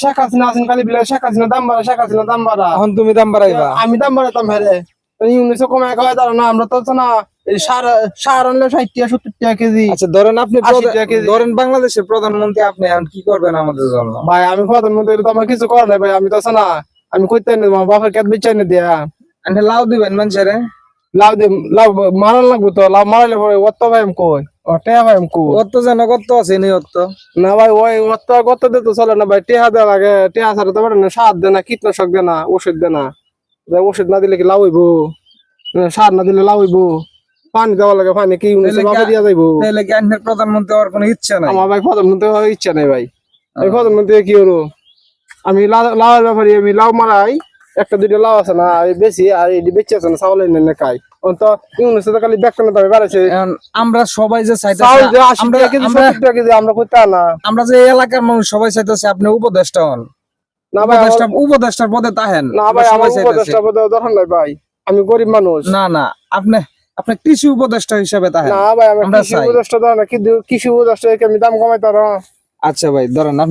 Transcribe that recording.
শেখ হাসিনা আছেন খালি বিলে শেখ হাসিনা দাম বাড়া শেখ হাসিনা দাম বাড়া। এখন তুমি দাম বাড়াইবা? আমি দাম বাড়াতাম হেরে ইউনিশে কমায় খাওয়াই দাঁড়া না আমরা তো না সার আনলে 60 টাকা 70 টাকা কেজি। আচ্ছা ধরেন আপনি 80 টাকা কেজি। ধরেন বাংলাদেশের প্রধানমন্ত্রী আপনি এখন কি করবেন আমাদের জন্য? ভাই আমি প্রধানমন্ত্রী তো আমার কিছু করার নাই ভাই আমি তো না আমি কইতে না বাপের কাছে বেচাই না দিয়া আপনি লাউ দিবেন মানুষেরে? লাভ দে লাভ মারান লাগবো তো লাভ মারাইলে পরে অত ভাই আমি কই টেহা ভাই আমি কই অত যেন কত আছে নি অত? না ভাই ওই অত কত দে তো চলে না ভাই টেহা দেওয়া লাগে টেহা ছাড়া তো পারে না সার দে না কীটনাশক দে না ওষুধ দে না ওষুধ না দিলে কি লাভ হইবো সার না দিলে লাভ হইবো পানি দেওয়া লাগে পানি কি বাবা দিয়া যাইবো তাহলে কি আপনার প্রধানমন্ত্রী হওয়ার কোনো ইচ্ছা নাই? আমার ভাই প্রধানমন্ত্রী হওয়ার ইচ্ছা নাই ভাই এই প্রধানমন্ত্রী কি হলো আমি লাউয়ের ব্যাপারে আমি লাউ মারাই একটা দুইটা লাউ আছে না বেশি আর এই বেঁচে আছে না চাউল এনে খাই তো ইউনিসে তো খালি ব্যাগ দামে বাড়াইছে এখন আমরা সবাই যে চাইতেছি চাউল যে 80 টাকা কেজি 70 টাকা কেজি আমরা কইতা না আমরা যে এই এলাকার মানুষ সবাই চাইতেছি আপনি উপদেষ্টা হন। না ভাই উপদেষ্টার পদে তাহেন না ভাই আমার উপদেষ্টা পদে দরকার নাই ভাই আমি গরিব মানুষ। না না আপনি আপনি কৃষি উপদেষ্টা হিসেবে তাহেন। না ভাই আমি কৃষি উপদেষ্টা দাও না কিন্তু কৃষি উপদেষ্টা আমি দাম কমাইতাম। আচ্ছা ভাই ধরেন